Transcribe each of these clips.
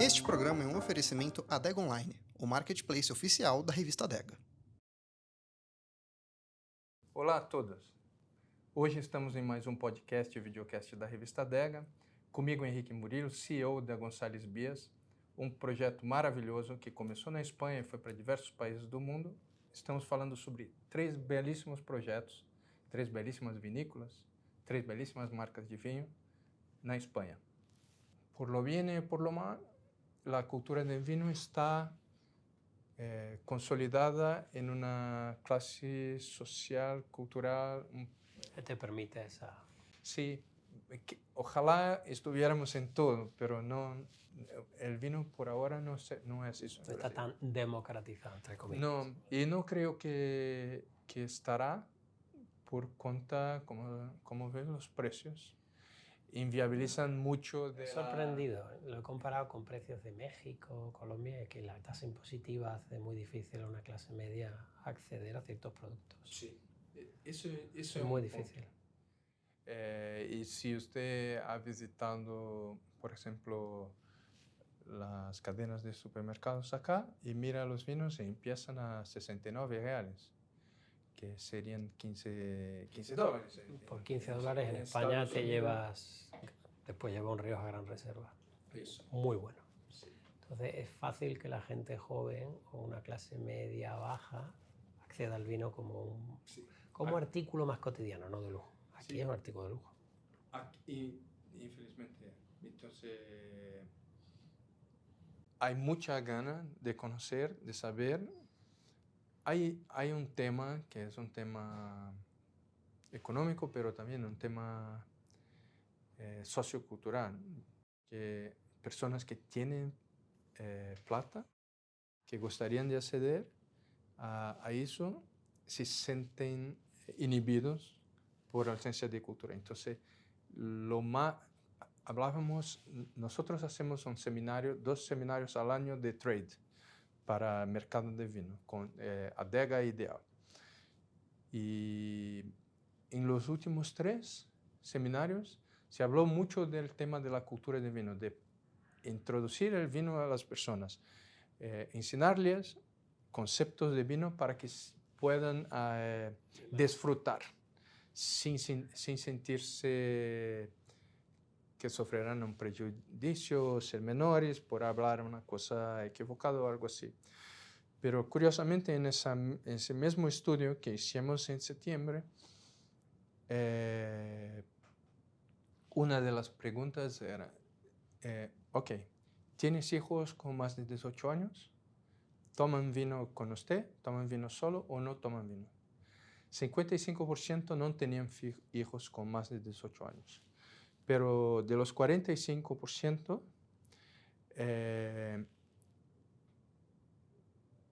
Este programa é um oferecimento Adega Online, o marketplace oficial da revista Adega. Olá a todos! Hoje estamos em mais um podcast e videocast da revista Adega. Comigo Henrique Murilo, CEO da Gonçalves Bias, um projeto maravilhoso que começou na Espanha e foi para diversos países do mundo. Estamos falando sobre 3 belíssimos projetos, 3 belíssimas vinícolas, 3 belíssimas marcas de vinho na Espanha. Por lo bien y por lo mal, la cultura del vino está consolidada en una clase social, cultural. ¿Qué te permite esa? Sí, ojalá estuviéramos en todo, pero no, el vino por ahora no es eso. No está tan democratizado, entre comillas. No, y no creo que estará por cuenta, como ven, los precios inviabilizan mucho de Me he sorprendido, lo he comparado con precios de México, Colombia, y que la tasa impositiva hace muy difícil a una clase media acceder a ciertos productos. Sí, eso es muy difícil. Y si usted ha visitado, por ejemplo, las cadenas de supermercados acá y mira los vinos y empiezan a 69 reales, que serían 15 dólares. Por 15 dólares en España te llevas, después lleva un Rioja Gran Reserva. Eso. Muy bueno. Sí. Entonces es fácil que la gente joven o una clase media baja acceda al vino como artículo más cotidiano, no de lujo. Aquí es un artículo de lujo. Aquí, infelizmente. Entonces, hay mucha gana de conocer, de saber. Hay un tema que es un tema económico, pero también un tema sociocultural, que personas que tienen plata, que gustarían de acceder a eso, se sienten inhibidos por ausencia de cultura. Entonces, nosotros hacemos 2 seminarios al año de trade para el mercado de vino, con Adega Ideal. Y en los últimos 3 seminarios se habló mucho del tema de la cultura del vino, de introducir el vino a las personas, enseñarles conceptos de vino para que puedan disfrutar sin sentirse que sufrirán un prejuicio, ser menores por hablar una cosa equivocada o algo así. Pero curiosamente en ese mismo estudio que hicimos en septiembre, una de las preguntas era, ¿tienes hijos con más de 18 años? ¿Toman vino con usted? ¿Toman vino solo o no toman vino? 55% no tenían hijos con más de 18 años. Pero de los 45%,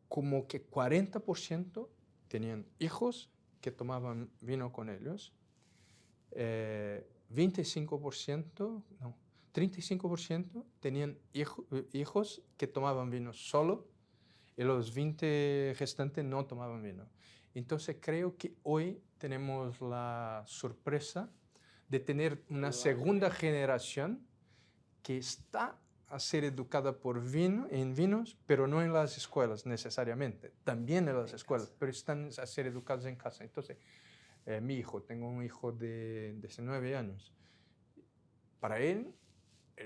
como que 40% tenían hijos que tomaban vino con ellos, 35% tenían hijos que tomaban vino solo y los 20 restantes no tomaban vino. Entonces creo que hoy tenemos la sorpresa de tener una segunda generación que está a ser educada en vinos, pero no en las escuelas necesariamente, también en las escuelas, pero están a ser educados en casa. Entonces, tengo un hijo de 19 años. Para él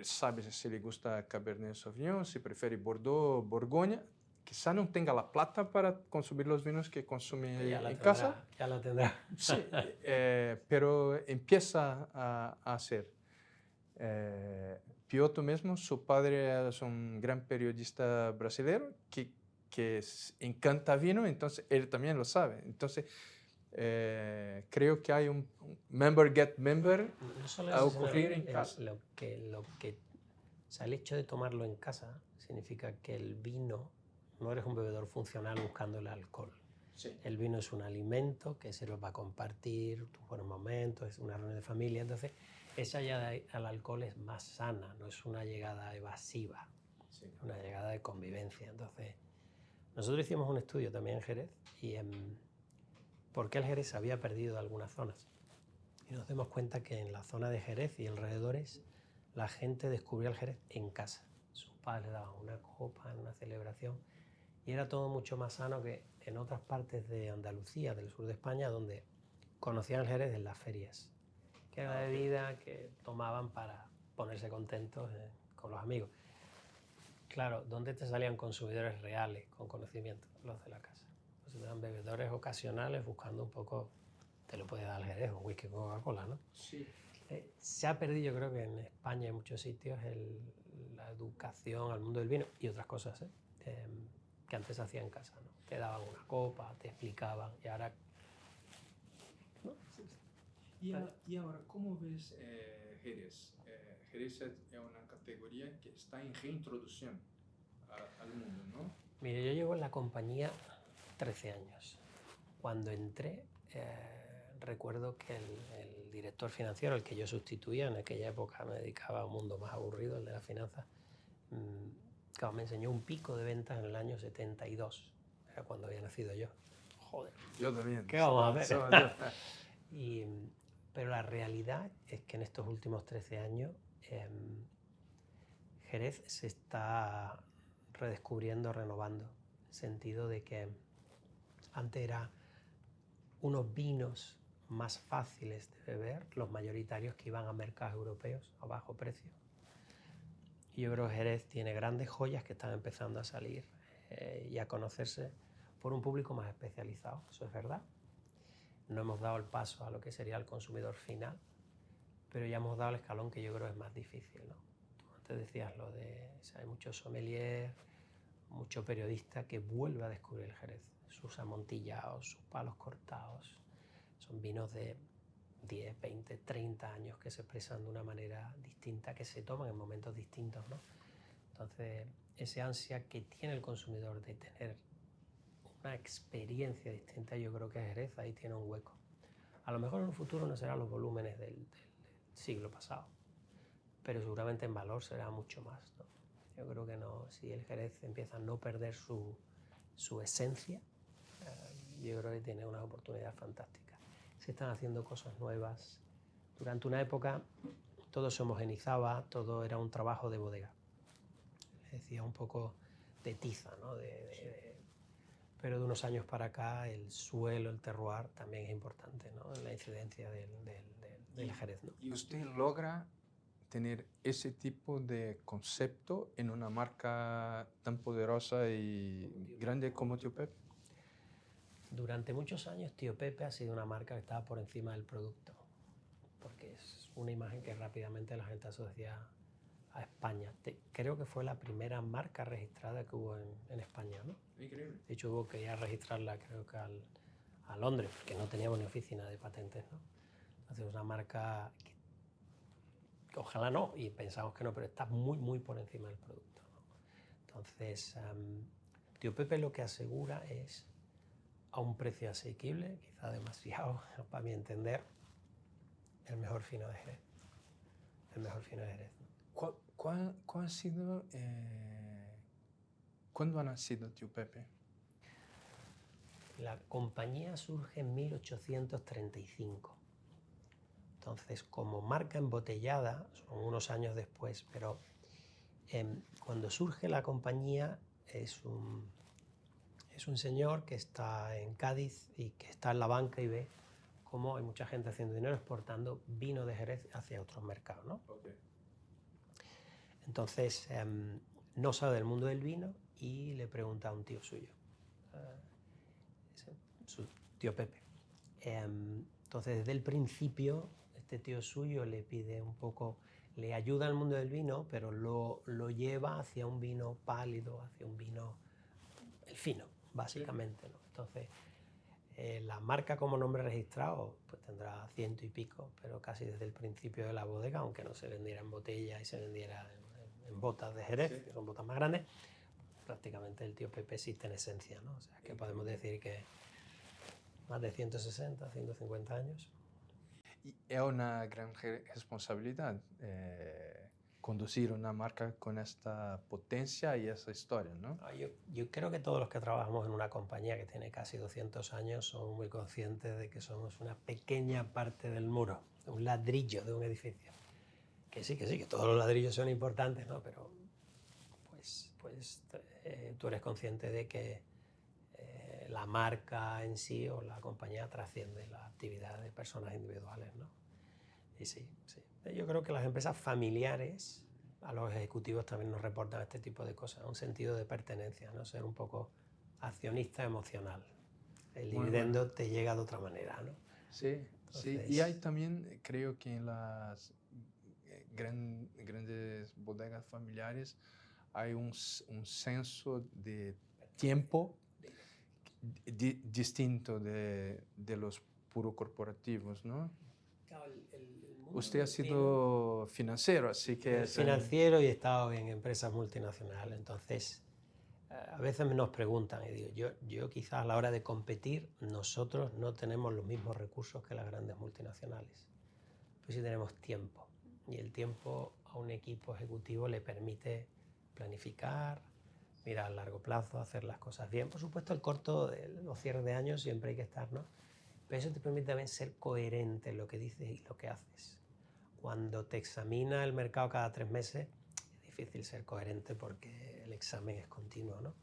sabe si le gusta Cabernet Sauvignon, si prefiere Bordeaux, Borgoña. Quizá no tenga la plata para consumir los vinos que consume en casa. Ya la tendrá. Sí, pero empieza a hacer. Piotr mismo, su padre es un gran periodista brasileño que encanta vino, entonces él también lo sabe. Entonces, creo que hay un member get member a ocurrir en casa. El hecho de tomarlo en casa significa que el vino, no eres un bebedor funcional buscando el alcohol. Sí. El vino es un alimento que sirve para compartir tus buenos momentos, es una reunión de familia. Entonces, esa llegada al alcohol es más sana, no es una llegada evasiva, es una llegada de convivencia. Entonces, nosotros hicimos un estudio también en Jerez y por qué el Jerez se había perdido algunas zonas. Y nos dimos cuenta que en la zona de Jerez y alrededores la gente descubrió el Jerez en casa. Sus padres daban una copa en una celebración y era todo mucho más sano que en otras partes de Andalucía, del sur de España, donde conocían el Jerez en las ferias, que era la bebida que tomaban para ponerse contentos con los amigos. Claro, ¿dónde te salían consumidores reales con conocimiento? Los de la casa. Entonces eran bebedores ocasionales buscando un poco, te lo puede dar el Jerez, un whisky con Coca-Cola, ¿no? Sí. Se ha perdido, yo creo que en España en muchos sitios, la educación al mundo del vino y otras cosas que antes se hacía en casa, ¿no? Te daban una copa, te explicaban y ahora... ¿no? Y ahora, ¿cómo ves Jerez? Jerez es una categoría que está en reintroducción al mundo, ¿no? Mire, yo llevo en la compañía 13 años. Cuando entré, recuerdo que el director financiero, el que yo sustituía, en aquella época me dedicaba a un mundo más aburrido, el de las finanzas, claro, me enseñó un pico de ventas en el año 72, era cuando había nacido yo. Joder. Yo también. ¿Qué vamos a hacer? Pero la realidad es que en estos últimos 13 años Jerez se está redescubriendo, renovando, en el sentido de que antes era unos vinos más fáciles de beber, los mayoritarios que iban a mercados europeos a bajo precio. Y yo creo que Jerez tiene grandes joyas que están empezando a salir y a conocerse por un público más especializado, eso es verdad. No hemos dado el paso a lo que sería el consumidor final, pero ya hemos dado el escalón que yo creo es más difícil, ¿no? Tú antes decías lo de, o sea, hay muchos sommeliers, mucho periodista que vuelve a descubrir el Jerez, sus amontillados, sus palos cortados, son vinos de 10, 20, 30 años que se expresan de una manera distinta, que se toman en momentos distintos, ¿no? Entonces, ese ansia que tiene el consumidor de tener una experiencia distinta, yo creo que Jerez ahí tiene un hueco. A lo mejor en un futuro no serán los volúmenes del siglo pasado, pero seguramente en valor será mucho más, ¿no? Yo creo que no, si el Jerez empieza a no perder su esencia, yo creo que tiene una oportunidad fantástica. Se están haciendo cosas nuevas. Durante una época todo se homogenizaba, todo era un trabajo de bodega. Decía un poco de tiza, ¿no? Pero de unos años para acá el suelo, el terroir también es importante, ¿no? En la incidencia del Jerez, ¿no? ¿Y usted logra tener ese tipo de concepto en una marca tan poderosa y grande como Tío Pepe? Durante muchos años Tío Pepe ha sido una marca que estaba por encima del producto, porque es una imagen que rápidamente la gente asocia a España. Creo que fue la primera marca registrada que hubo en España, ¿no? Increíble. De hecho, hubo que ir a registrarla, creo que a Londres, porque no teníamos ni oficina de patentes, ¿no? Entonces, una marca que ojalá no, y pensamos que no, pero está muy, muy por encima del producto, ¿no? Entonces, Tío Pepe lo que asegura es, a un precio asequible, quizá demasiado, para mi entender, el mejor fino de Jerez. El mejor fino de Jerez, ¿no? ¿Cuál ha sido, cuándo ha nacido Tío Pepe? La compañía surge en 1835. Entonces, como marca embotellada, son unos años después, pero cuando surge la compañía es un señor que está en Cádiz y que está en la banca y ve cómo hay mucha gente haciendo dinero exportando vino de Jerez hacia otros mercados, ¿no? Okay. Entonces, no sabe del mundo del vino y le pregunta a un tío suyo, su tío Pepe. Entonces, desde el principio, este tío suyo le pide un poco, le ayuda al mundo del vino, pero lo lleva hacia un vino pálido, hacia un vino, el fino, básicamente, ¿no? Entonces, la marca como nombre registrado pues tendrá 100 y pico, pero casi desde el principio de la bodega, aunque no se vendiera en botella y se vendiera en botas de Jerez, sí, que son botas más grandes, prácticamente el Tío Pepe existe en esencia, ¿no? O sea, que podemos decir que más de 160, 150 años. Y es una gran responsabilidad conducir una marca con esta potencia y esa historia, ¿no? Yo creo que todos los que trabajamos en una compañía que tiene casi 200 años somos muy conscientes de que somos una pequeña parte del muro, un ladrillo de un edificio. Que sí, que todos los ladrillos son importantes, ¿no? Pero pues tú eres consciente de que la marca en sí o la compañía trasciende la actividad de personas individuales, ¿no? Y sí. Yo creo que las empresas familiares, a los ejecutivos también nos reportan este tipo de cosas, un sentido de pertenencia, ¿no? Ser un poco accionista emocional. El dividendo te llega de otra manera, ¿no? Sí, sí. Y hay también, creo que en las grandes bodegas familiares hay un senso de tiempo distinto de los puro corporativos, ¿no? Claro, Usted ha sido financiero, así que... Financiero y he estado en empresas multinacionales, entonces a veces nos preguntan y digo, yo quizás a la hora de competir nosotros no tenemos los mismos recursos que las grandes multinacionales, pues sí tenemos tiempo y el tiempo a un equipo ejecutivo le permite planificar, mirar a largo plazo, hacer las cosas bien. Por supuesto el corto, los cierres de años siempre hay que estar, ¿no? Pero eso te permite también ser coherente en lo que dices y lo que haces. Cuando te examina el mercado cada 3 meses, es difícil ser coherente porque el examen es continuo, ¿no?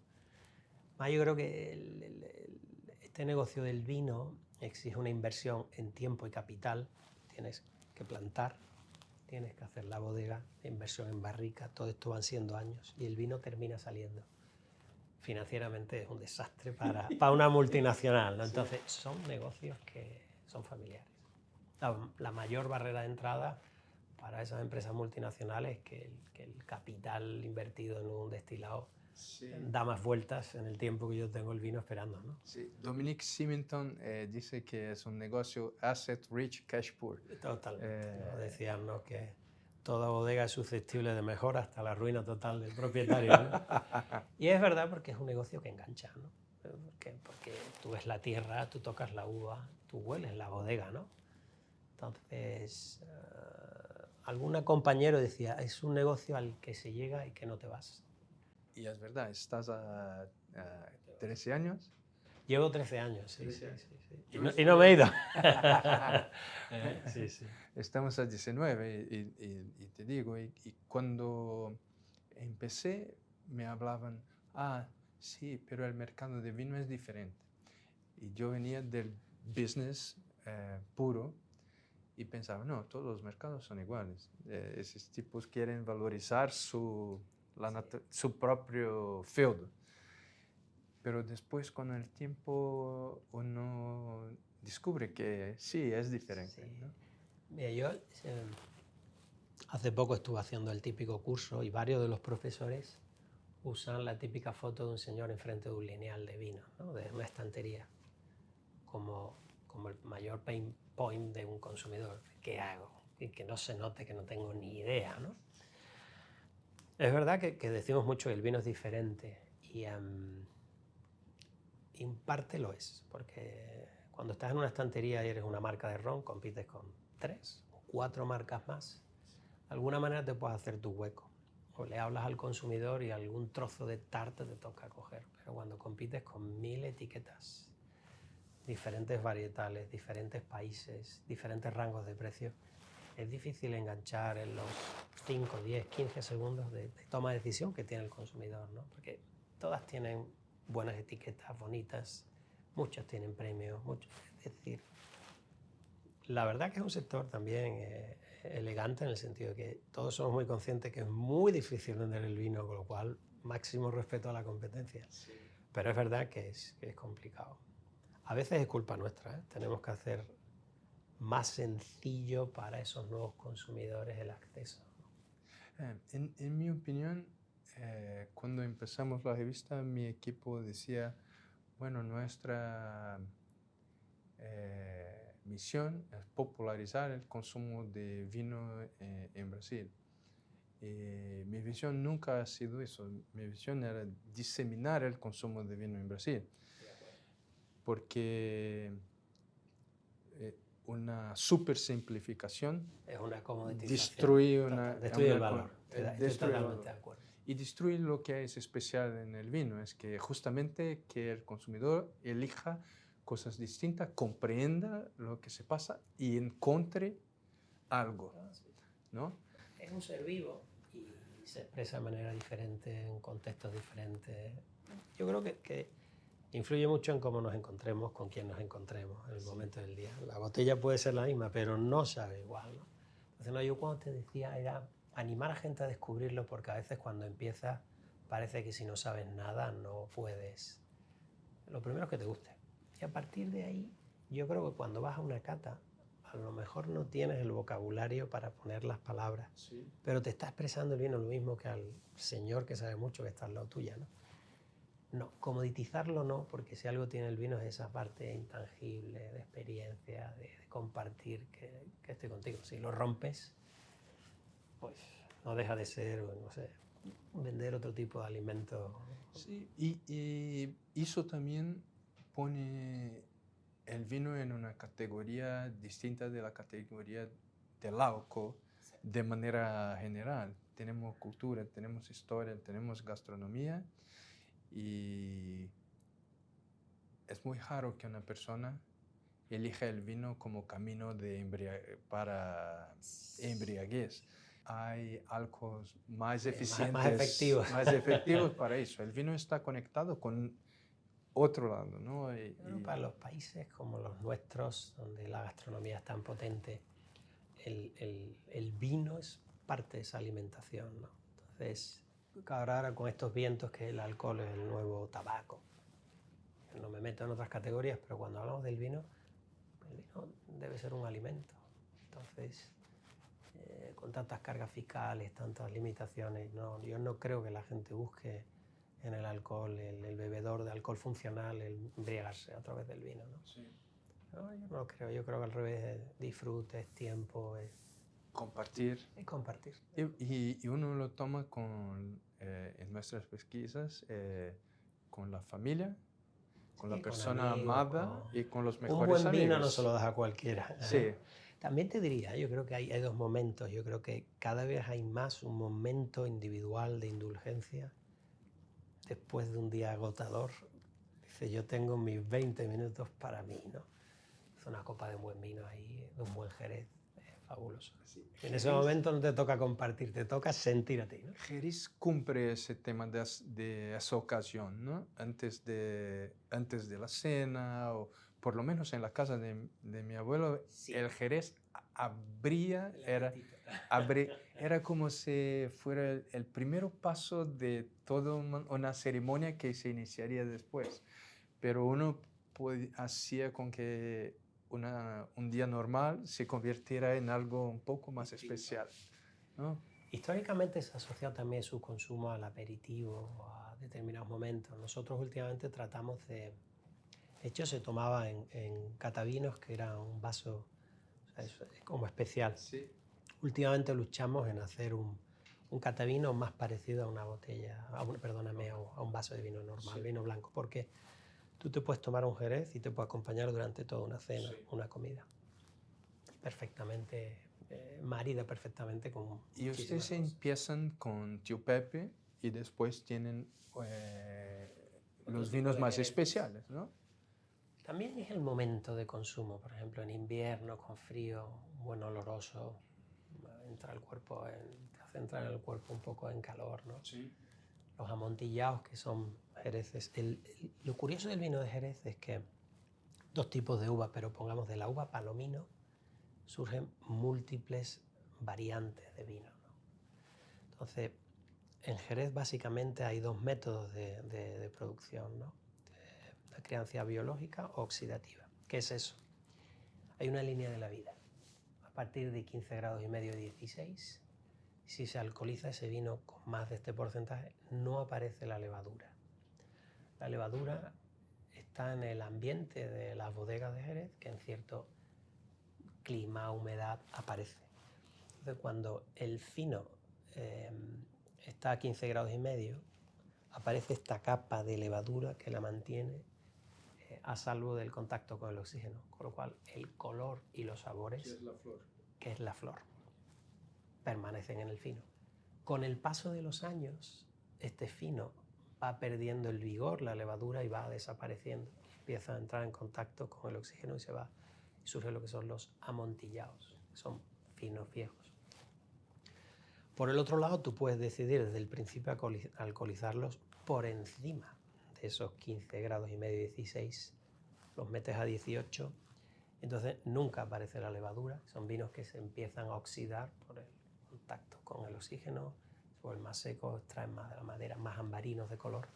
Yo creo que este negocio del vino exige una inversión en tiempo y capital. Tienes que plantar, tienes que hacer la bodega, inversión en barrica, todo esto van siendo años y el vino termina saliendo. Financieramente es un desastre para una multinacional, ¿no? Entonces son negocios que son familiares. La mayor barrera de entrada para esas empresas multinacionales es que el capital invertido en un destilado da más vueltas en el tiempo que yo tengo el vino esperando, ¿no? Sí. Dominic Symington dice que es un negocio asset rich, cash poor. Totalmente. ¿No? Decían, ¿no?, que toda bodega es susceptible de mejora hasta la ruina total del propietario, ¿no? Y es verdad porque es un negocio que engancha, ¿no? Porque tú ves la tierra, tú tocas la uva, tú hueles la bodega, ¿no? Entonces, algún compañero decía, es un negocio al que se llega y que no te vas. Y es verdad, estás a 13 años. Llevo 13 años, sí. Y Y no me he ido. Sí. Estamos a 19 y te digo, y cuando empecé me hablaban, sí, pero el mercado de vino es diferente. Y yo venía del business puro y pensaba, no, todos los mercados son iguales. Esos tipos quieren valorizar su propio feudo. Pero después, con el tiempo, uno descubre que sí, es diferente. Sí. ¿No? Mira, yo hace poco estuve haciendo el típico curso y varios de los profesores usan la típica foto de un señor enfrente de un lineal de vino, ¿no?, de una estantería, como el mayor pain point de un consumidor. ¿Qué hago? Y que no se note que no tengo ni idea, ¿no? Es verdad que decimos mucho que el vino es diferente y en parte lo es, porque cuando estás en una estantería y eres una marca de ron, compites con 3 o 4 marcas más. De alguna manera te puedes hacer tu hueco. O le hablas al consumidor y algún trozo de tarta te toca coger. Pero cuando compites con 1000 etiquetas, diferentes varietales, diferentes países, diferentes rangos de precio, es difícil enganchar en los 5, 10, 15 segundos de toma de decisión que tiene el consumidor, ¿no? Porque todas tienen buenas etiquetas, bonitas, muchas tienen premios, es decir, la verdad que es un sector también elegante en el sentido de que todos somos muy conscientes que es muy difícil vender el vino, con lo cual máximo respeto a la competencia. Sí. Pero es verdad que es complicado. A veces es culpa nuestra, ¿eh? Tenemos que hacer más sencillo para esos nuevos consumidores el acceso. En mi opinión, cuando empezamos la revista, mi equipo decía, bueno, nuestra misión es popularizar el consumo de vino en Brasil. Mi visión nunca ha sido eso. Mi visión era diseminar el consumo de vino en Brasil. Porque una super simplificación es una comoditización. Destruye el valor. Estoy totalmente de acuerdo. Y destruye lo que es especial en el vino, es que justamente que el consumidor elija cosas distintas, comprenda lo que se pasa y encuentre algo, ¿no? Es un ser vivo y se expresa de manera diferente en contextos contextos diferentes. Yo creo que influye mucho en cómo nos encontremos, con quién nos encontremos en el momento del día. La botella puede ser la misma, pero no sabe igual, ¿no? Entonces, no, yo cuando te decía era animar a gente a descubrirlo, porque a veces cuando empiezas parece que si no sabes nada no puedes. Lo primero es que te guste. Y a partir de ahí, yo creo que cuando vas a una cata, a lo mejor no tienes el vocabulario para poner las palabras, Sí. pero te está expresando el vino lo mismo que al señor que sabe mucho que está al lado tuya, ¿no? No, comoditizarlo no, porque si algo tiene el vino es esa parte intangible de experiencia, de compartir que estoy contigo. Si lo rompes, pues no deja de ser, no sé, vender otro tipo de alimento. Sí, y eso también pone el vino en una categoría distinta de la categoría del alcohol de manera general. Tenemos cultura, tenemos historia, tenemos gastronomía y es muy raro que una persona elija el vino como camino para embriaguez. Hay alcoholes más eficientes, más efectivos para eso. El vino está conectado con otro lado, ¿no? Para los países como los nuestros, donde la gastronomía es tan potente, el vino es parte de esa alimentación, ¿no? Entonces, ahora con estos vientos que el alcohol es el nuevo tabaco. No me meto en otras categorías, pero cuando hablamos del vino, el vino debe ser un alimento. Entonces, con tantas cargas fiscales, tantas limitaciones, no, yo no creo que la gente busque en el alcohol, el bebedor de alcohol funcional, el embriagarse a través del vino, ¿no? Sí. No, yo no lo creo, yo creo que al revés, es disfrute, es tiempo, es Compartir. compartir. Y uno lo toma en nuestras pesquisas con la familia, con la persona amada y con los mejores amigos. Un buen vino no se lo das a cualquiera. Sí. También te diría, yo creo que hay dos momentos. Yo creo que cada vez hay más un momento individual de indulgencia después de un día agotador. Dice, yo tengo mis 20 minutos para mí, ¿no? Es una copa de buen vino ahí, de un buen Jerez, fabuloso. Sí. En ese momento no te toca compartir, te toca sentir a ti, ¿no? Jerez cumple ese tema de esa ocasión, ¿no? Antes de la cena, o por lo menos en la casa de mi abuelo, sí. El Jerez era como si fuera el primer paso de toda una ceremonia que se iniciaría después. Pero uno hacía con que un día normal se convirtiera en algo un poco más especial, ¿no? Históricamente se ha asociado también su consumo al aperitivo, a determinados momentos. Nosotros últimamente tratamos de hecho, se tomaba en catavinos, que era un vaso, o sea, es como especial. Sí. Últimamente luchamos en hacer un catavino más parecido a una botella, a un vaso de vino normal, sí. Vino blanco, porque tú te puedes tomar un Jerez y te puede acompañar durante toda una cena, sí. Una comida. Perfectamente, marida perfectamente con... Y ustedes empiezan con Tío Pepe y después tienen los vinos más especiales, ¿no? También es el momento de consumo, por ejemplo, en invierno, con frío, buen oloroso, te hace entrar el cuerpo un poco en calor, ¿no? Sí. Los amontillados, que son jereces. Lo curioso del vino de Jerez es que dos tipos de uva, pero pongamos de la uva palomino, surgen múltiples variantes de vino, ¿no? Entonces, en Jerez básicamente hay dos métodos de producción, ¿no? La crianza biológica o oxidativa. ¿Qué es eso? Hay una línea de la vida. A partir de 15 grados y medio, 16, si se alcoholiza ese vino con más de este porcentaje, no aparece la levadura. La levadura está en el ambiente de las bodegas de Jerez, que en cierto clima, humedad, aparece. Entonces, cuando el fino está a 15 grados y medio, aparece esta capa de levadura que la mantiene a salvo del contacto con el oxígeno, con lo cual el color y los sabores, que es la flor, permanecen en el fino. Con el paso de los años, este fino va perdiendo el vigor, la levadura, y va desapareciendo. Empieza a entrar en contacto con el oxígeno y surge lo que son los amontillados, que son finos viejos. Por el otro lado, tú puedes decidir desde el principio alcoholizarlos por encima de esos 15 grados y medio, 16, los metes a 18, entonces nunca aparece la levadura. Son vinos que se empiezan a oxidar por el contacto con el oxígeno, o el más seco, extraen más de la madera, más ambarinos de color,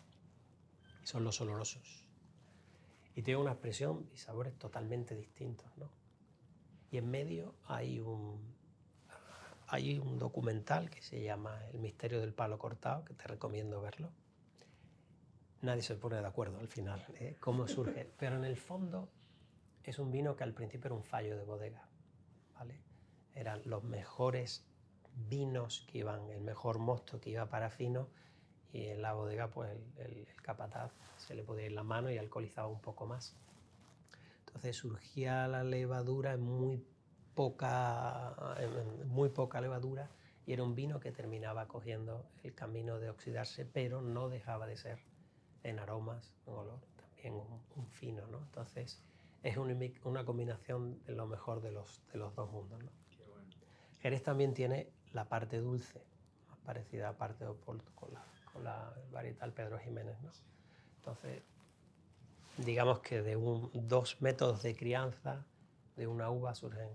y son los olorosos. Y tiene una expresión y sabores totalmente distintos, ¿no? Y en medio hay un documental que se llama El misterio del palo cortado, que te recomiendo verlo. Nadie se pone de acuerdo al final, cómo surge, pero en el fondo es un vino que al principio era un fallo de bodega, ¿vale? Eran los mejores vinos que iban, el mejor mosto que iba para fino, y en la bodega pues el capataz se le podía ir la mano y alcoholizaba un poco más. Entonces surgía la levadura en muy poca levadura, y era un vino que terminaba cogiendo el camino de oxidarse, pero no dejaba de ser en aromas, en olor, también un fino, ¿no? Entonces es una combinación de lo mejor de los dos mundos, ¿no? Qué bueno. Jerez también tiene la parte dulce, más parecida a parte de Oporto con la varietal Pedro Jiménez, ¿no? Entonces, digamos que de 2 métodos de crianza de una uva surgen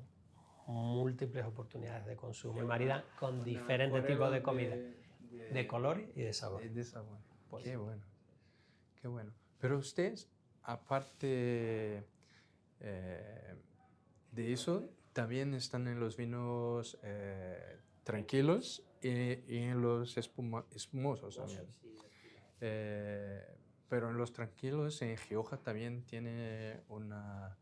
múltiples oportunidades de consumo y maridan con diferentes tipos de comida, de color y de sabor. De sabor. Pues, Qué bueno, qué bueno. Pero ustedes, aparte de eso, también están en los vinos tranquilos y en los espumosos también. Pero en los tranquilos, en Rioja también tiene una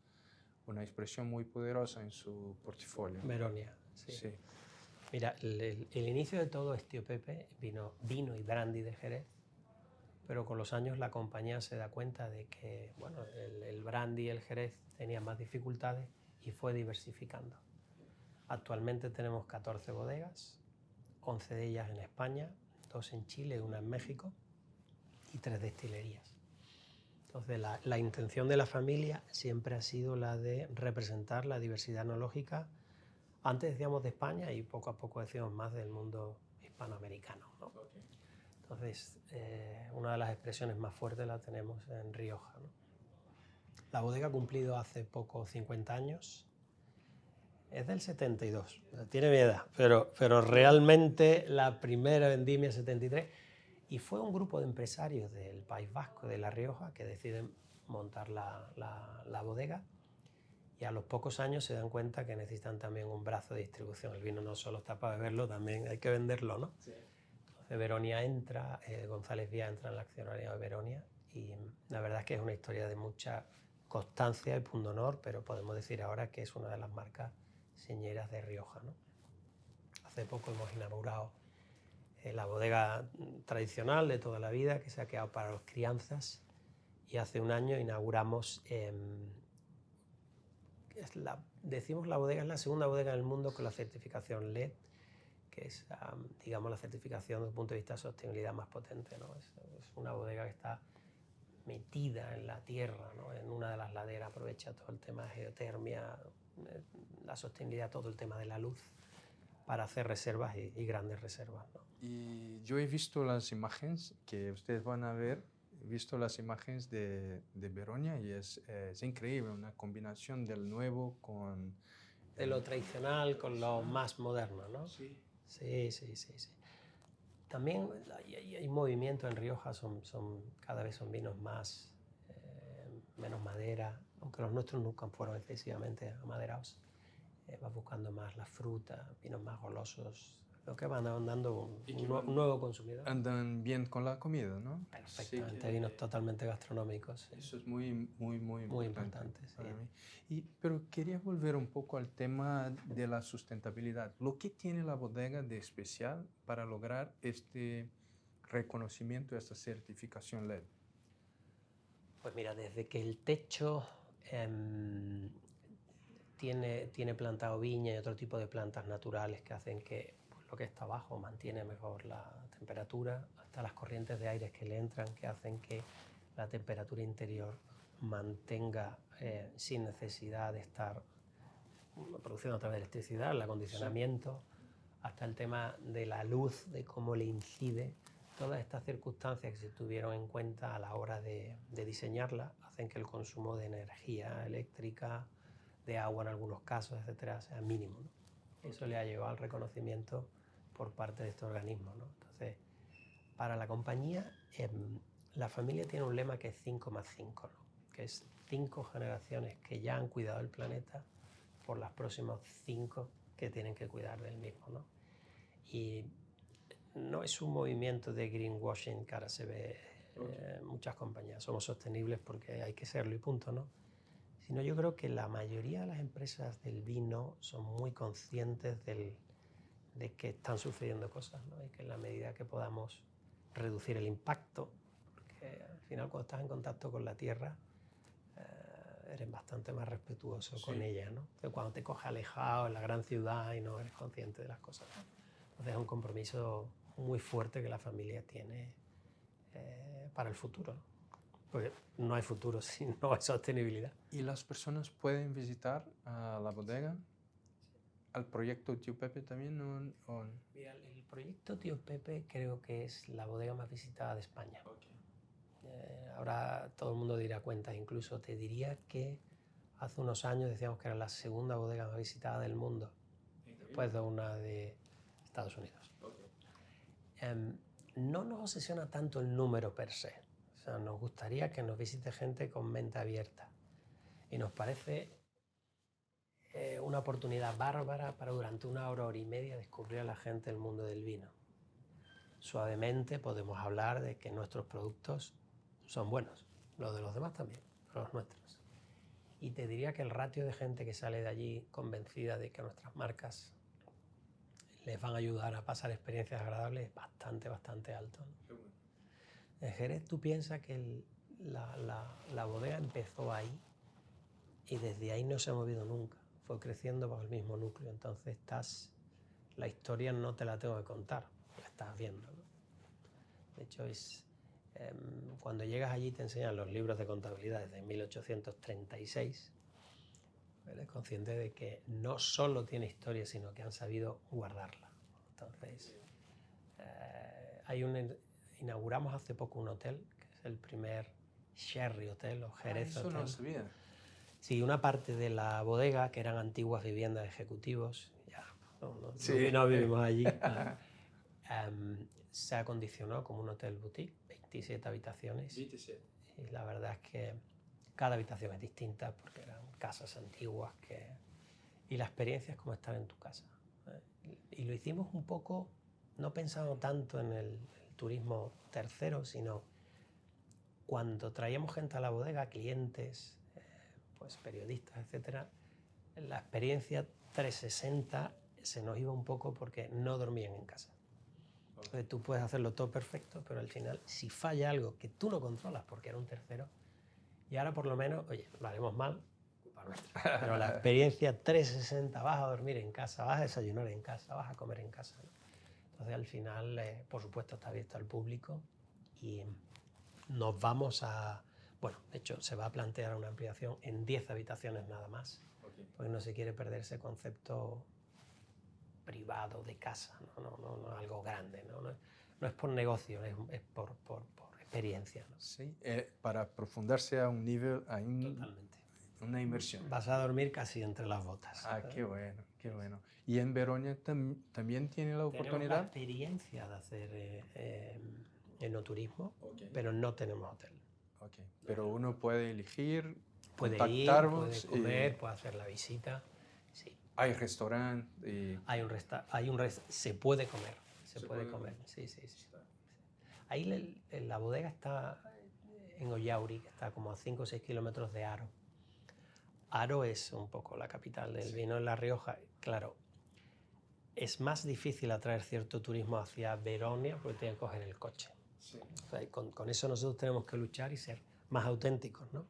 expresión muy poderosa en su portafolio. Veronia, sí. Sí. Mira, el inicio de todo es Tío Pepe, vino y brandy de Jerez, pero con los años la compañía se da cuenta de que bueno, el brandy y el Jerez tenían más dificultades y fue diversificando. Actualmente tenemos 14 bodegas, 11 de ellas en España, 2 en Chile, 1 en México y 3 destilerías. Entonces la intención de la familia siempre ha sido la de representar la diversidad enológica. Antes decíamos de España y poco a poco decíamos más del mundo hispanoamericano, ¿no? Okay. Entonces, una de las expresiones más fuertes la tenemos en Rioja, ¿no? La bodega ha cumplido hace poco 50 años. Es del 72, tiene mi edad, pero realmente la primera vendimia es 73, y fue un grupo de empresarios del País Vasco, de La Rioja, que deciden montar la bodega, y a los pocos años se dan cuenta que necesitan también un brazo de distribución. El vino no solo está para beberlo, también hay que venderlo, ¿no? Sí. Entonces Veronia entra, González Vía entra en la accionariado de Veronia, y la verdad es que es una historia de mucha constancia y pundonor, pero podemos decir ahora que es una de las marcas señeras de Rioja, ¿no? Hace poco hemos inaugurado la bodega tradicional de toda la vida, que se ha quedado para las crianzas, y hace un año inauguramos, decimos la bodega es la segunda bodega en el mundo con la certificación LED, que es, digamos, la certificación desde el punto de vista de sostenibilidad más potente, ¿no? Es una bodega que está metida en la tierra, ¿no? En una de las laderas, aprovecha todo el tema de geotermia, la sostenibilidad, todo el tema de la luz, para hacer reservas y grandes reservas, ¿no? Y yo he visto las imágenes que ustedes van a ver, he visto las imágenes de Veronia y es increíble, una combinación del nuevo con... De lo tradicional con lo más moderno, ¿no? Sí. Sí. También hay movimiento en Rioja, cada vez son vinos más, menos madera, aunque los nuestros nunca fueron excesivamente amaderados. Vas buscando más la fruta, vinos más golosos, lo que van dando un nuevo consumidor. Andan bien con la comida, ¿no? Perfectamente, Sí, vinos totalmente gastronómicos. Sí. Eso es muy importante sí. para mí. Pero quería volver un poco al tema de la sustentabilidad. ¿Lo que tiene la bodega de especial para lograr este reconocimiento, esta certificación LED? Pues mira, desde que el techo tiene plantado viña y otro tipo de plantas naturales que hacen que pues, lo que está abajo mantiene mejor la temperatura, hasta las corrientes de aire que le entran que hacen que la temperatura interior mantenga sin necesidad de estar produciendo a través de electricidad, el acondicionamiento, hasta el tema de la luz, de cómo le incide. Todas estas circunstancias que se tuvieron en cuenta a la hora de diseñarla hacen que el consumo de energía eléctrica, de agua en algunos casos, etcétera, sea mínimo, ¿no? Eso le ha llevado al reconocimiento por parte de este organismo, ¿no? Entonces, para la compañía, la familia tiene un lema que es 5+5, ¿no? Que es 5 generaciones que ya han cuidado el planeta por las próximas 5 que tienen que cuidar del mismo, ¿no? Y no es un movimiento de greenwashing que ahora se ve en muchas compañías. Somos sostenibles porque hay que serlo y punto, ¿no? Sino yo creo que la mayoría de las empresas del vino son muy conscientes de que están sucediendo cosas, ¿no? Y que en la medida que podamos reducir el impacto, porque al final cuando estás en contacto con la tierra, eres bastante más respetuoso con ella, ¿no? Entonces, cuando te coges alejado en la gran ciudad y no eres consciente de las cosas, ¿no? Entonces es un compromiso muy fuerte que la familia tiene para el futuro, ¿no? Porque no hay futuro si no hay sostenibilidad. ¿Y las personas pueden visitar a la bodega? ¿Al proyecto Tío Pepe también? ¿O? Mira, el proyecto Tío Pepe creo que es la bodega más visitada de España. Ahora todo el mundo dirá cuenta, incluso te diría que hace unos años decíamos que era la segunda bodega más visitada del mundo, después de una de Estados Unidos. No nos obsesiona tanto el número per se, o sea, nos gustaría que nos visite gente con mente abierta y nos parece una oportunidad bárbara para durante 1 hora y media descubrir a la gente el mundo del vino. Suavemente podemos hablar de que nuestros productos son buenos, los de los demás también, pero los nuestros. Y te diría que el ratio de gente que sale de allí convencida de que nuestras marcas les van a ayudar a pasar experiencias agradables es bastante alto, ¿no? En Jerez tú piensas que la bodega empezó ahí y desde ahí no se ha movido nunca. Fue creciendo bajo el mismo núcleo. Entonces la historia no te la tengo que contar, la estás viendo, ¿no? De hecho, cuando llegas allí te enseñan los libros de contabilidad desde 1836. Eres consciente de que no solo tiene historia, sino que han sabido guardarla. Entonces, inauguramos hace poco un hotel, que es el primer Sherry Hotel o Jerez Eso Hotel. no sabía. Sí, una parte de la bodega, que eran antiguas viviendas de ejecutivos, ya Sí. no vivimos allí, se acondicionó como un hotel boutique, 27 habitaciones. 27. Y la verdad es que cada habitación es distinta porque eran casas antiguas y la experiencia es como estar en tu casa. Y lo hicimos un poco, no pensando tanto en el turismo tercero, sino cuando traíamos gente a la bodega, clientes, pues periodistas, etcétera, la experiencia 360 se nos iba un poco porque no dormían en casa. Entonces, tú puedes hacerlo todo perfecto, pero al final, si falla algo que tú no controlas porque era un tercero, y ahora por lo menos, oye, lo haremos mal, culpa nuestra, pero la experiencia 360, vas a dormir en casa, vas a desayunar en casa, vas a comer en casa, ¿no? Entonces al final, por supuesto, está abierto al público y nos vamos a... Bueno, de hecho, se va a plantear una ampliación en 10 habitaciones nada más, porque no se quiere perder ese concepto privado de casa, no algo grande, no es por negocio, es por experiencia, ¿no? Sí, para profundarse a un nivel, Totalmente. una inversión. Vas a dormir casi entre las botas. Ah, qué bueno, qué bueno. ¿Y en Veronia también tiene la Tenemos la oportunidad? experiencia de hacer enoturismo, pero no tenemos hotel. Okay. Pero uno puede elegir, Puede ir, contactarnos. puede comer, puede hacer la visita. Sí. Hay restaurante. Se puede comer. Se puede comer. Sí. Ahí la bodega está en Ollauri, que está como a 5 o 6 kilómetros de Haro. Haro es un poco la capital del vino en La Rioja. Claro, es más difícil atraer cierto turismo hacia Veronia porque tienen que coger el coche. Sí. O sea, con eso nosotros tenemos que luchar y ser más auténticos, ¿no?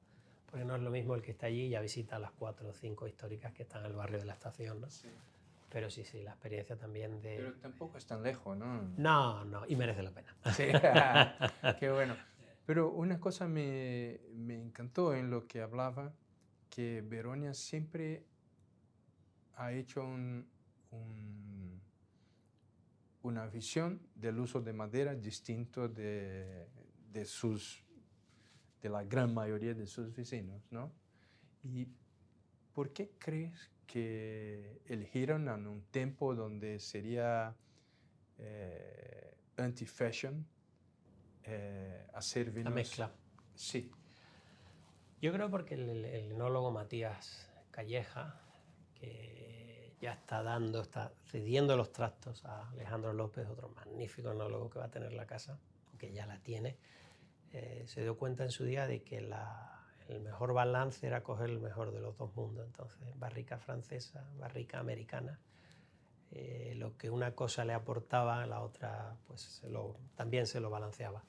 Porque no es lo mismo el que está allí y ya visita las 4 o 5 históricas que están en el barrio de la estación, ¿no? Sí. Pero sí, la experiencia también de... Pero tampoco es tan lejos, ¿no? No, y merece la pena. Sí, qué bueno. Pero una cosa me encantó en lo que hablaba, que Veronia siempre ha hecho una visión del uso de madera distinto de la gran mayoría de sus vecinos, ¿no? ¿Y por qué crees que eligieron en un tiempo donde sería anti-fashion hacer vinos? La mezcla. Sí. Yo creo porque el enólogo Matías Calleja, que ya está cediendo los trastos a Alejandro López, otro magnífico enólogo que va a tener la casa, que ya la tiene, se dio cuenta en su día de que el mejor balance era coger el mejor de los dos mundos. Entonces, barrica francesa, barrica americana, lo que una cosa le aportaba, la otra pues también se lo balanceaba.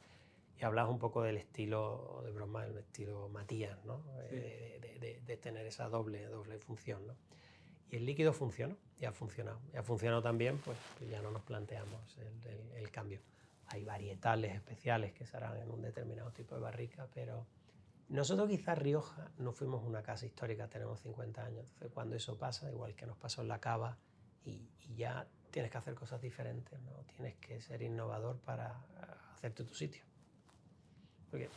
Y hablas un poco del estilo de broma, el estilo Matías, ¿no? Sí. De tener esa doble función, ¿no? Y el líquido funcionó, y ha funcionado. Y ha funcionado también, pues ya no nos planteamos el cambio. Hay varietales especiales que se harán en un determinado tipo de barrica, pero nosotros quizás Rioja no fuimos una casa histórica, tenemos 50 años. Entonces cuando eso pasa, igual que nos pasó en la cava, y ya tienes que hacer cosas diferentes, ¿no? Tienes que ser innovador para hacerte tu sitio. Porque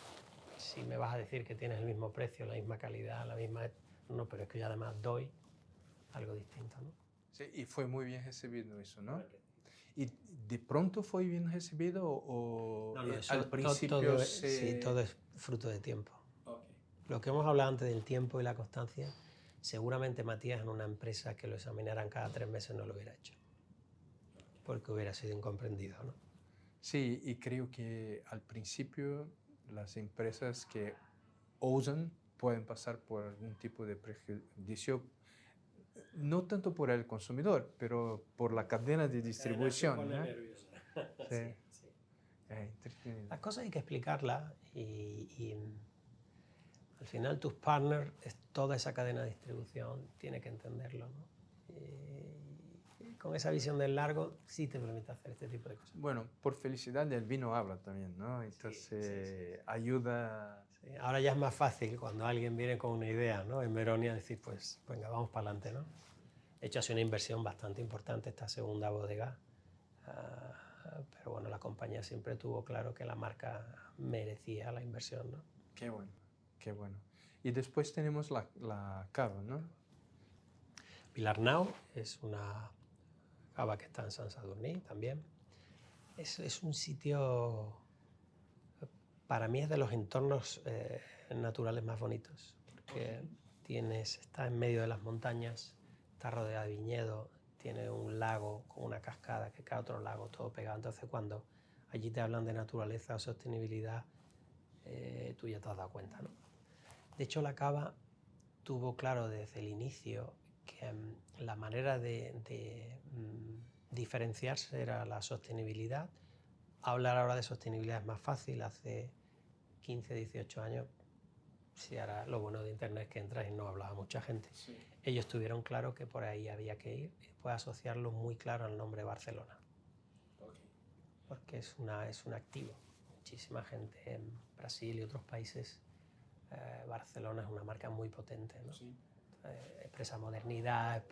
si me vas a decir que tienes el mismo precio, la misma calidad, la misma... No, pero es que yo además doy algo distinto, ¿no? Sí, y fue muy bien recibido eso, ¿no? ¿Y de pronto fue bien recibido o No, al principio sí, todo es fruto de tiempo. Okay. Lo que hemos hablado antes del tiempo y la constancia, seguramente Matías en una empresa que lo examinaran cada 3 meses no lo hubiera hecho, porque hubiera sido incomprendido, ¿no? Sí, y creo que al principio las empresas que osan pueden pasar por algún tipo de prejuicio, no tanto por el consumidor, pero por la cadena de distribución, ¿no? Sí. Sí. Entretenido. Las cosas hay que explicarlas y al final tus partners, toda esa cadena de distribución tiene que entenderlo, ¿no? Y con esa visión del largo sí te permite hacer este tipo de cosas. Bueno, por felicidad el vino habla también, ¿no? Entonces Sí. ayuda. Sí, ahora ya es más fácil cuando alguien viene con una idea, ¿no? En Meronia decir, pues venga, vamos para adelante, ¿no? De hecho, ha sido una inversión bastante importante esta segunda bodega, pero bueno, la compañía siempre tuvo claro que la marca merecía la inversión, ¿no? Qué bueno, qué bueno. Y después tenemos la cava, ¿no? Vilarnau es una cava que está en Sant Sadurní también. Es un sitio, para mí es de los entornos naturales más bonitos, porque está en medio de las montañas, está rodeado de viñedo, tiene un lago con una cascada que cae otro lago, todo pegado. Entonces cuando allí te hablan de naturaleza o sostenibilidad, tú ya te has dado cuenta, ¿no? De hecho, la cava tuvo claro desde el inicio que la manera de diferenciarse era la sostenibilidad. Hablar ahora de sostenibilidad es más fácil. Hace 15, 18 años, si ahora lo bueno de Internet es que entras y no hablaba mucha gente. Sí. Ellos tuvieron claro que por ahí había que ir y después asociarlo muy claro al nombre Barcelona. Okay. Porque es un activo. Muchísima gente en Brasil y otros países, Barcelona es una marca muy potente, ¿no? Sí. Expresa modernidad,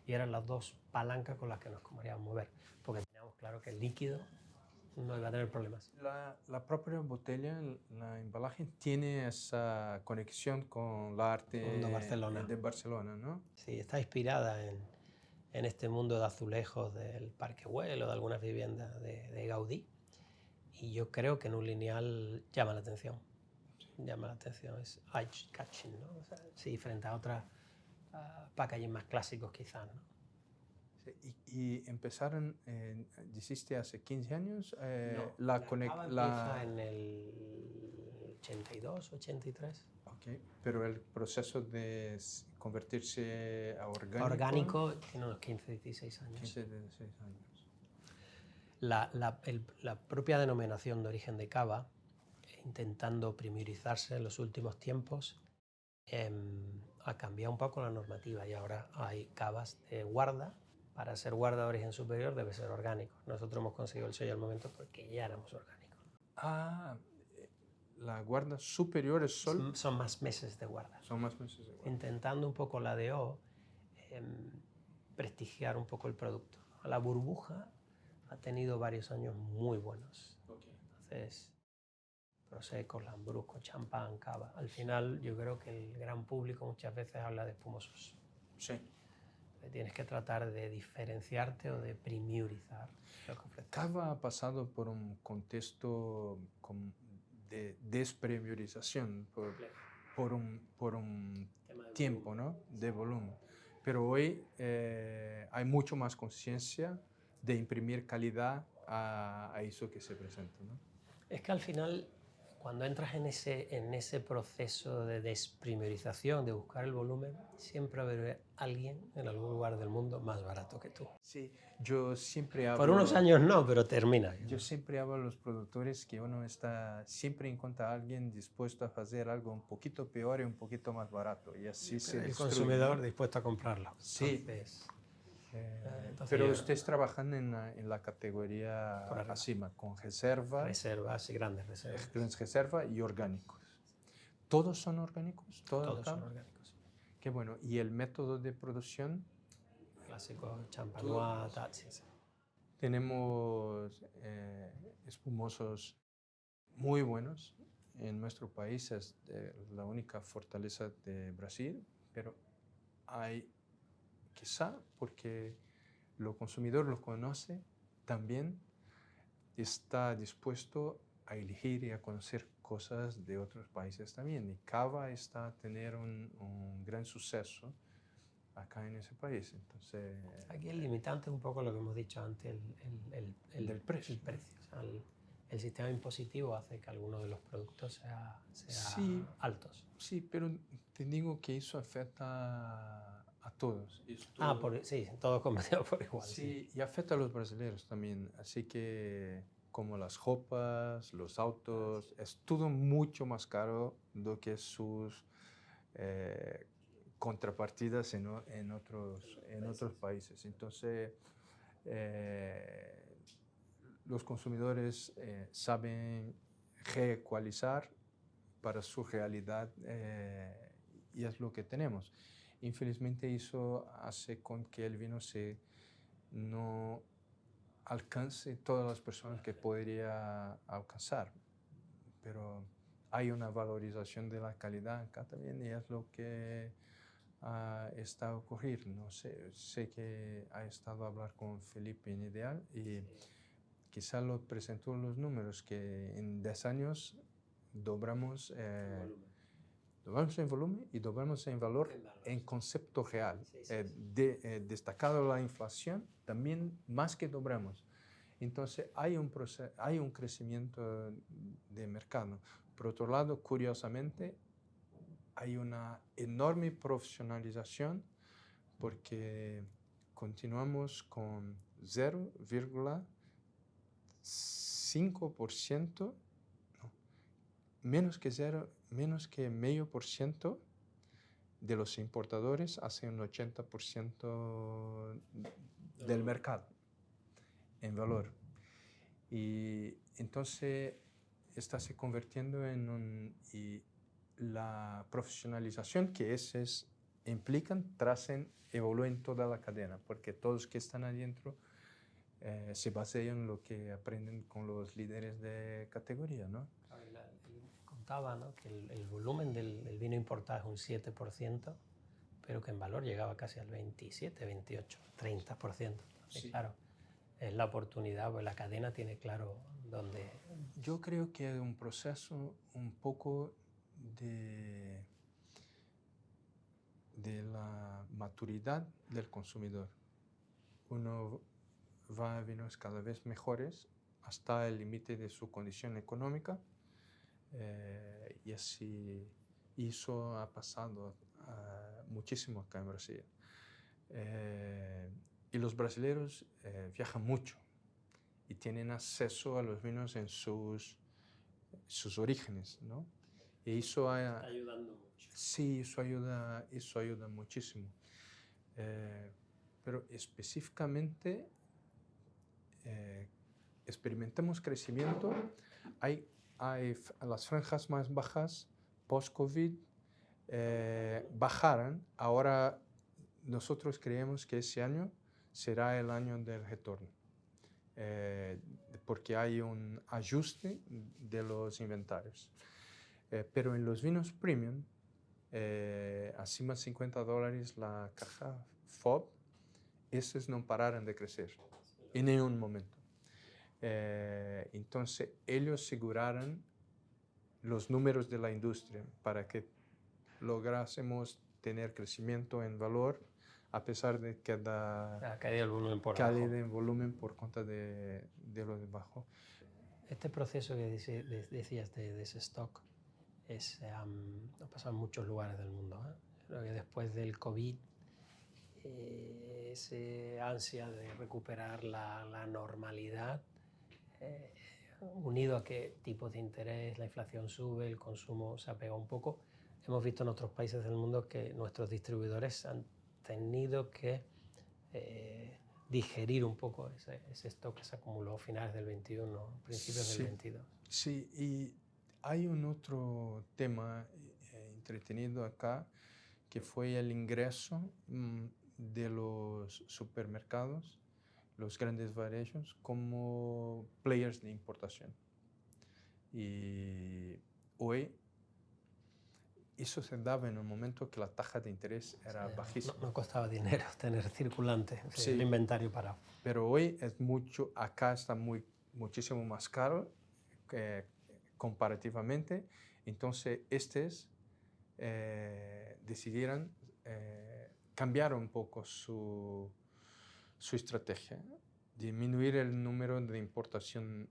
y eran las dos palancas con las que nos queríamos mover, porque teníamos claro que el líquido no iba a tener problemas. La propia botella, la embalaje, tiene esa conexión con la arte Mundo Barcelona. de Barcelona, ¿no? Sí, está inspirada en este mundo de azulejos del Parque Güell o de algunas viviendas de Gaudí, y yo creo que en un lineal llama la atención. Llama la atención, es eye-catching, ¿no? O sea, sí, frente a otras packaging más clásicos quizás, ¿no? Sí, y empezaron, dijiste, hace 15 años. No, la empieza en el 82, 83. Okay, pero el proceso de convertirse a orgánico. Orgánico tiene unos 15, 16 años. 15, 16 años. La propia denominación de origen de cava, intentando priorizarse en los últimos tiempos, ha cambiado un poco la normativa y ahora hay cavas de guarda. Para ser guarda de origen superior debe ser orgánico. Nosotros hemos conseguido el sello al momento porque ya éramos orgánicos. Ah, la guarda superior es solo. Son más meses de guarda. Son más meses de guarda. Intentando un poco la DO prestigiar un poco el producto. La burbuja ha tenido varios años muy buenos. Entonces, prosecco, lambrusco, champán, cava. Al final, yo creo que el gran público muchas veces habla de espumosos. Sí. Tienes que tratar de diferenciarte o de premiurizar lo que ofreces. Cava ha pasado por un contexto de despremiurización por un tiempo, ¿no? De volumen. Pero hoy hay mucho más conciencia de imprimir calidad a eso que se presenta, ¿no? Es que al final, cuando entras en ese proceso de desprimiorización, de buscar el volumen, siempre va a haber alguien en algún lugar del mundo más barato que tú. Sí, yo siempre hablo... Por unos años no, pero termina. Yo siempre hablo a los productores que uno está siempre encuentra a alguien dispuesto a hacer algo un poquito peor y un poquito más barato. Y así se El destruye, consumidor ¿no? dispuesto a comprarlo. Sí. Entonces Pero yo- ustedes trabajan en la categoría Por arriba. acima, con reserva, Reservas y grandes reservas. grandes reserva y orgánicos. ¿Todos son orgánicos? Todos son acá? orgánicos. Qué bueno. ¿Y el método de producción? Clásico, champanois, tal, sí, sí. Tenemos espumosos muy buenos. En nuestro país es la única fortaleza de Brasil, pero hay, quizá porque el consumidor lo conoce, también está dispuesto a elegir y a conocer cosas de otros países también. Y Cava está a tener un gran suceso acá en ese país. Entonces, Aquí el limitante es un poco lo que hemos dicho antes, del precio. el precio. O sea, el sistema impositivo hace que algunos de los productos sean Sí. altos. Sí, pero te digo que eso afecta a todos. Esto, Sí, todos convertidos por igual. sí, y afecta a los brasileños también. Así que como las ropas, los autos, es todo mucho más caro do que sus contrapartidas en otros países. Entonces, los consumidores saben reecualizar para su realidad y es lo que tenemos. Infelizmente eso hace con que el vino no alcance todas las personas que podría alcanzar, pero hay una valorización de la calidad acá también y es lo que está a ocurrir. No sé que ha estado a hablar con Felipe en Ideal y quizá lo presentó los números que en 10 años dobramos en volumen y dobramos en valor en concepto real. Destacado la inflación, también más que dobramos. Entonces hay un crecimiento de mercado. Por otro lado, curiosamente, hay una enorme profesionalización porque continuamos con 0,5%, menos que 0,5% de los importadores hacen un 80% del mercado en valor. Y entonces está se convirtiendo y la profesionalización que implican, tracen, evalúen toda la cadena, porque todos que están adentro se basan en lo que aprenden con los líderes de categoría, ¿no? Contaba, ¿no?, que el volumen del vino importado es un 7%, pero que en valor llegaba casi al 27, 28, 30%. Sí. Claro, es la oportunidad, pues la cadena tiene claro dónde... Yo creo que es un proceso un poco de la maturidad del consumidor. Uno va a vinos cada vez mejores hasta el límite de su condición económica y así eso ha pasado muchísimo acá en Brasil. Y los brasileños viajan mucho y tienen acceso a los vinos en sus orígenes, ¿no? Y eso Está ayudando mucho. sí, eso ayuda muchísimo. Pero específicamente experimentamos crecimiento. Hay las franjas más bajas post-COVID bajaron. Ahora nosotros creemos que ese año será el año del retorno. porque hay un ajuste de los inventarios. Pero en los vinos premium, acima de $50 la caja FOB, esos no pararon de crecer en ningún momento. Entonces, ellos aseguraron los números de la industria para que lográsemos tener crecimiento en valor a pesar de que Ha caído el volumen por caída abajo. en volumen por cuenta de lo de bajo. Este proceso que decías de ese stock ha pasado en muchos lugares del mundo. Creo que después del COVID, ese ansia de recuperar la normalidad, unido a que tipos de interés, la inflación sube, el consumo se apega un poco, hemos visto en otros países del mundo que nuestros distribuidores han tenido que digerir un poco ese stock que se acumuló a finales del 21, principios del 22. Sí, y hay un otro tema entretenido acá, que fue el ingreso de los supermercados, los grandes varejos, como players de importación. Y hoy eso se daba en un momento que la tasa de interés era bajísima. No costaba dinero tener circulante, Sí, el inventario parado. Pero hoy es acá está muchísimo más caro comparativamente. Entonces, decidieron cambiar un poco su estrategia, disminuir el número de importación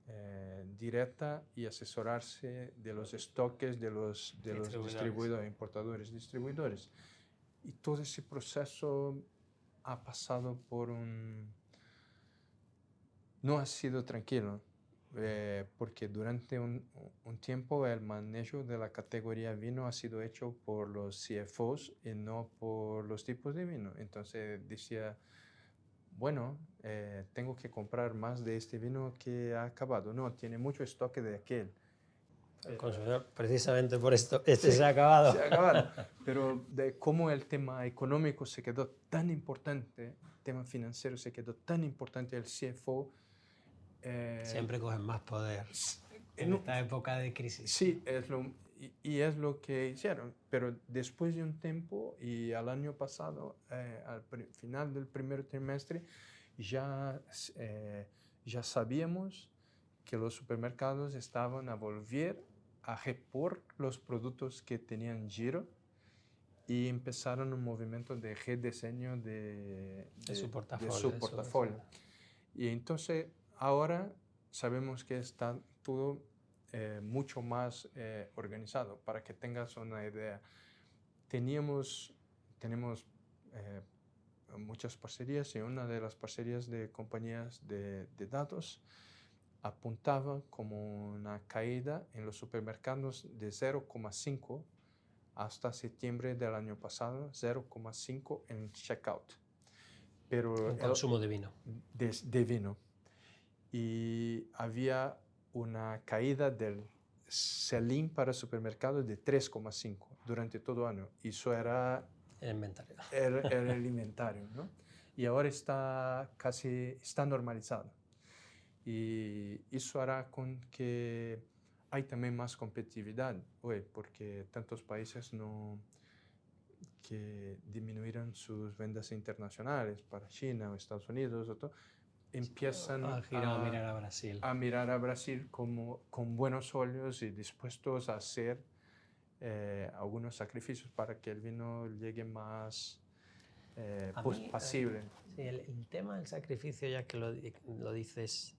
directa y asesorarse de los estoques de los distribuidores, importadores, distribuidores. Y todo ese proceso ha pasado por no ha sido tranquilo, porque durante un tiempo el manejo de la categoría vino ha sido hecho por los CFOs y no por los tipos de vino. Entonces decía, bueno, tengo que comprar más de este vino que ha acabado. No, tiene mucho estoque de aquel. El consumidor, precisamente por esto, se ha acabado. Se ha acabado. Pero de cómo el tema económico se quedó tan importante, el tema financiero se quedó tan importante, el CFO... siempre cogen más poder en esta época de crisis. Sí, es lo que hicieron. Pero después de un tiempo, y al año pasado, al final del primer trimestre, ya sabíamos que los supermercados estaban a volver a repor los productos que tenían giro y empezaron un movimiento de rediseño de su portafolio. Y entonces ahora sabemos que está todo mucho más organizado. Para que tengas una idea, tenemos muchas parcerías, y una de las parcerías de compañías de datos apuntaba como una caída en los supermercados de 0,5 hasta septiembre del año pasado, 0,5 en checkout. Pero el consumo de vino. De vino. Y había una caída del sell-in para supermercados de 3,5 durante todo el año. Y eso era el inventario. Era el inventario, ¿no? Y ahora está normalizado. Y eso hará con que hay también más competitividad hoy, porque tantos países que disminuyeron sus ventas internacionales para China o Estados Unidos empiezan a mirar a Brasil. A mirar a Brasil con buenos ojos y dispuestos a hacer algunos sacrificios para que el vino llegue más pasible. Sí, el tema del sacrificio, ya que lo dices,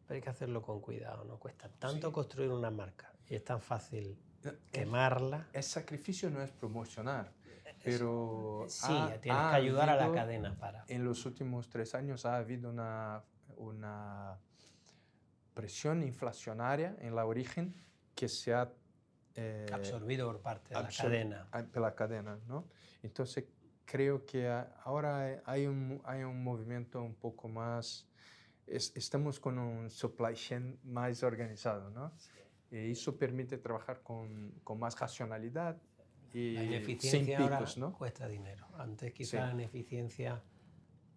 hay que hacerlo con cuidado, no cuesta tanto construir una marca y es tan fácil quemarla. El sacrificio no es promocionar, pero sí, tienes que ayudar a la cadena para... En los últimos 3 años ha habido una presión inflacionaria en la origen que se ha absorbido por parte de la cadena. De la cadena, ¿no? Entonces creo que ahora hay un movimiento un poco más... Estamos con un supply chain más organizado, ¿no? Sí. Y eso permite trabajar con más racionalidad y la ineficiencia sin picos, ahora ¿no? Cuesta dinero. Antes quizás la ineficiencia,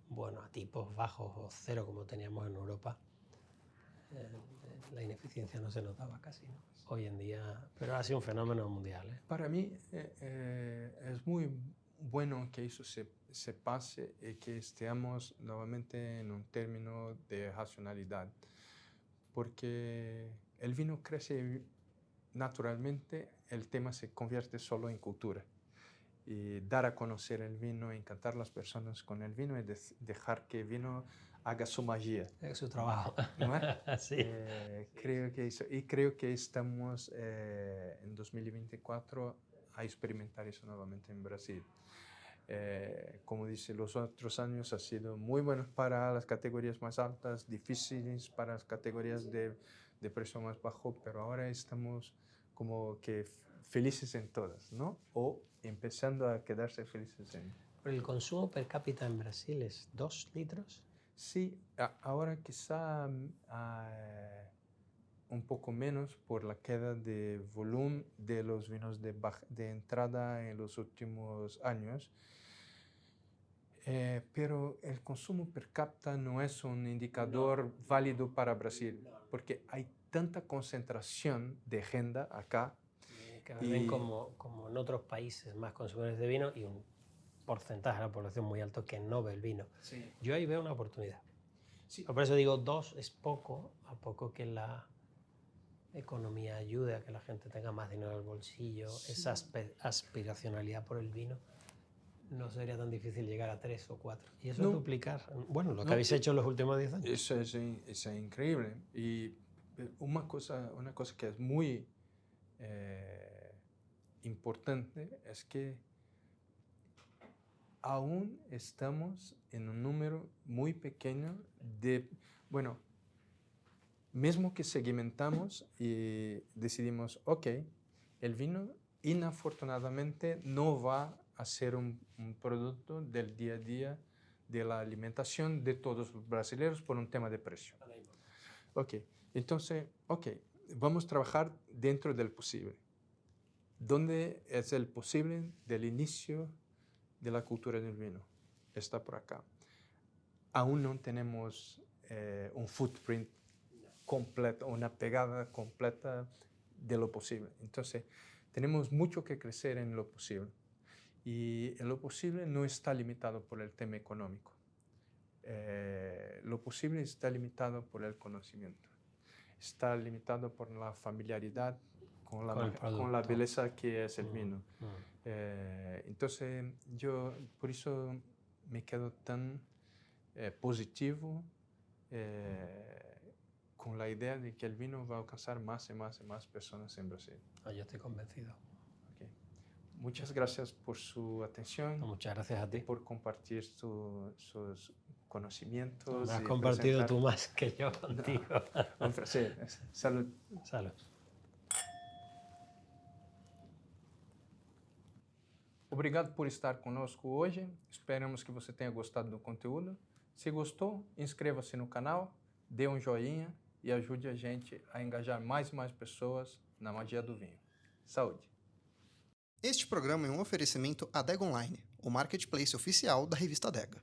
bueno, a tipos bajos o cero como teníamos en Europa, la ineficiencia no se notaba casi, ¿no? Hoy en día, pero ha sido un fenómeno mundial, ¿eh? Para mí es muy bueno que eso se pase y que estemos nuevamente en un término de racionalidad, porque el vino crece naturalmente, el tema se convierte solo en cultura. Y dar a conocer el vino, encantar a las personas con el vino y dejar que el vino haga su magia. Es su trabajo. ¿No es? Sí. Creo que eso, y creo que estamos en 2024 a experimentar eso nuevamente en Brasil. Como dice, los otros años han sido muy buenos para las categorías más altas, difíciles para las categorías de precio más bajo, pero ahora estamos como que felices en todas, ¿no? O empezando a quedarse felices en... El consumo per cápita en Brasil es 2 litros. Sí, ahora quizá un poco menos por la queda de volumen de los vinos de entrada en los últimos años. Pero el consumo per cápita no es un indicador válido para Brasil, porque hay tanta concentración de agenda acá. Que ven como en otros países más consumidores de vino y un porcentaje de la población muy alto que no ve el vino. Sí. Yo ahí veo una oportunidad. Sí. Por eso digo 2 es poco, a poco que la economía ayude a que la gente tenga más dinero en el bolsillo, sí. Esa aspiracionalidad por el vino, no sería tan difícil llegar a 3 o 4. Y eso es duplicar, bueno, lo que habéis hecho en los últimos 10 años. Eso es increíble. Y una cosa que es muy importante es que aún estamos en un número muy pequeño de, bueno, mismo que segmentamos y decidimos, ok, el vino inafortunadamente no va a ser un producto del día a día de la alimentación de todos los brasileños por un tema de precio. Ok, entonces, vamos a trabajar dentro del posible. ¿Dónde es el posible del inicio de la cultura del vino? Está por acá. Aún no tenemos un footprint completo, una pegada completa de lo posible. Entonces, tenemos mucho que crecer en lo posible. Y en lo posible no está limitado por el tema económico. Lo posible está limitado por el conocimiento. Está limitado por la familiaridad con la belleza que es el vino. Entonces, yo por eso me quedo tan positivo con la idea de que el vino va a alcanzar más y más y más personas en Brasil. Yo estoy convencido. Okay. Muchas gracias por su atención. Muchas gracias a ti. Por compartir sus conocimientos. Has compartido tú más que yo contigo. No, sí. Salud. Salud. Obrigado por estar conosco hoje. Esperamos que você tenha gostado do conteúdo. Se gostou, inscreva-se no canal, dê um joinha e ajude a gente a engajar mais e mais pessoas na magia do vinho. Saúde! Este programa é um oferecimento Adega Online, o marketplace oficial da revista Adega.